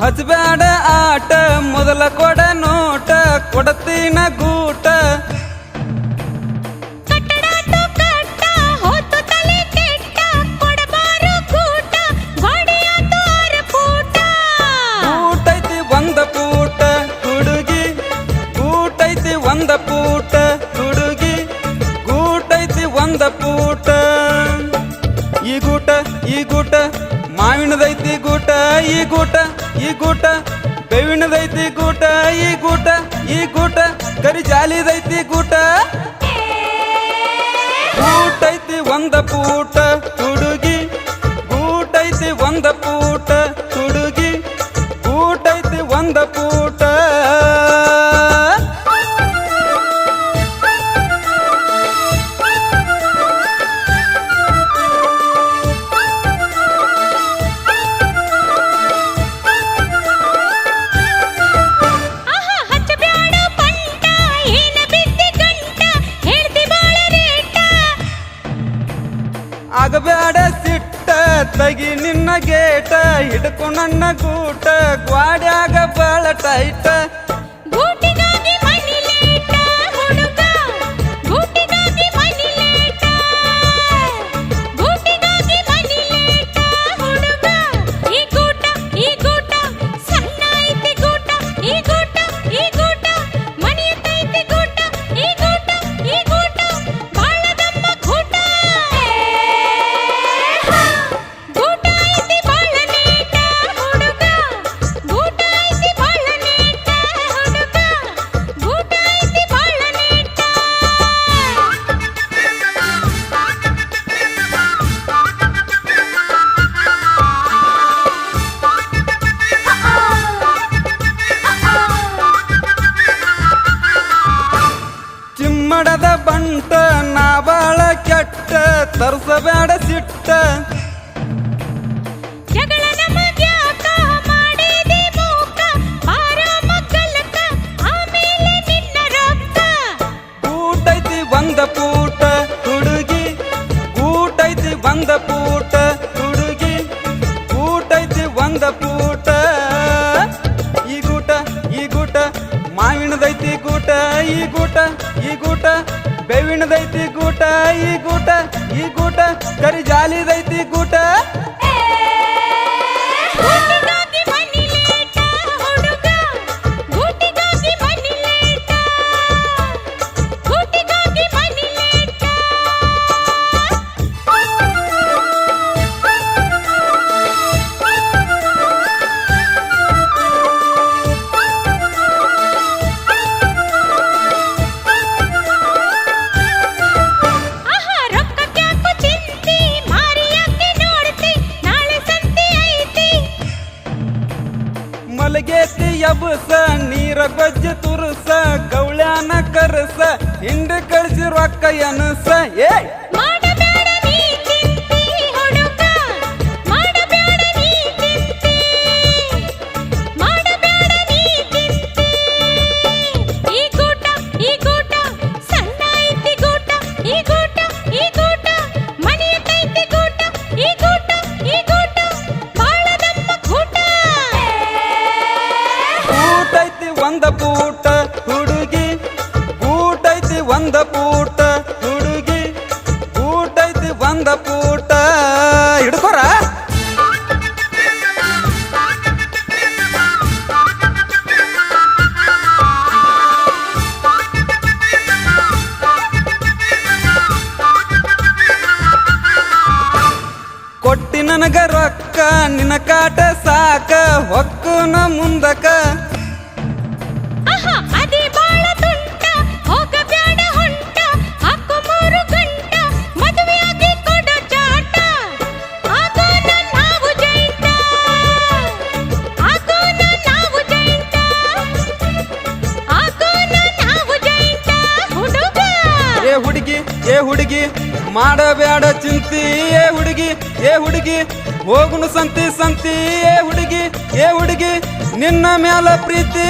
ಹಚ್ಬ್ಯಾಡ ಆಟ ಮೊದಲ ಕೊಡ ನೋಟ ಕೊಡತೀನ ಗೂಟ ಗೂಟೈತಿ ಒಂದ ಪೂಟ ಹುಡುಗಿ ಗೂಟೈತಿ ಒಂದ ಪೂಟ ಹುಡುಗಿ ಗೂಟೈತಿ ಒಂದ ಪೂಟ ಈ ಗೂಟ ಮಾವಿನದೈತಿ ಗೂಟ ಈ ಗೂಟ ಬೇವಿನದೈತಿ ಗೂಟ ಈ ಗೂಟ ಕರಿ ಜಾಲಿದೈತಿ ಗೂಟ ಗೂಟೈತಿ ಒಂದ ಪೂಟ ಹುಡುಗಿ ಗೂಟೈತಿ ಒಂದ ಪೂಟ ಹುಡುಗಿ ಗೂಟೈತಿ ಒಂದ ಪೂಟ ಆಗಬ್ಯಾಡ ಸಿಟ್ಟ ತಗಿ ನಿನ್ನ ಗೇಟ ಹಿಡ್ಕೊ ನನ್ನ ಗೂಟ ಗ್ವಾಡ್ಯಾಗ ಬಾಳ ಟೈಟ ಮಡದ ಬಂಟ ನಾ ಬಾಳ ಕೆಟ್ಟ ತರ್ಸಬೇಡ ಸಿಟ್ಟ ಗೂಟೈತಿ ಒಂದ ಪೂಟ ಹುಡುಗಿ ಗೂಟೈತಿ ಒಂದ ಪೂಟ ಹುಡುಗಿ ಗೂಟೈತಿ ಒಂದ ಪೂಟ ಈ ಗೂಟ ಮಾವಿನದೈತಿ ಗೂಟ ಈ ಗೂಟ ಬೇವಿನದೈತಿ ಗೂಟ ಈ ಗೂಟ ಕರಿ ಜಾಲಿದೈತಿ ಗೂಟ ಮಲಗೇತಿ ಯಬಸ ನೀರ ಗೊಜ್ಜಿ ತುರುಸ ಗೌಳ್ಯಾನ ಕರಸ ಹಿಂಡಿ ಕಳಿಸಿ ರೊಕ್ಕ ಎನಸ ಏ ಒಂದ ಪೂಟ ಹುಡುಗಿ ಗೂಟೈತಿ ಒಂದ ಪೂಟ ಹುಡುಗಿ ಗೂಟೈತಿ ಒಂದ ಪೂಟ ಹಿಡ್ಕೊರ ಕೊಟ್ಟಿ ನನಗ ರೊಕ್ಕ ನಿನ್ನ ಕಾಟ ಸಾಕ ಹೊಕ್ಕನ ಮುಂದಕ ಏ ಹುಡುಗಿ ಮಾಡಬೇಡ ಚಿಂತಿ ಏ ಹುಡುಗಿ ಹೋಗುನು ಸಂತಿ ಏ ಹುಡುಗಿ ನಿನ್ನ ಮ್ಯಾಲ ಪ್ರೀತಿ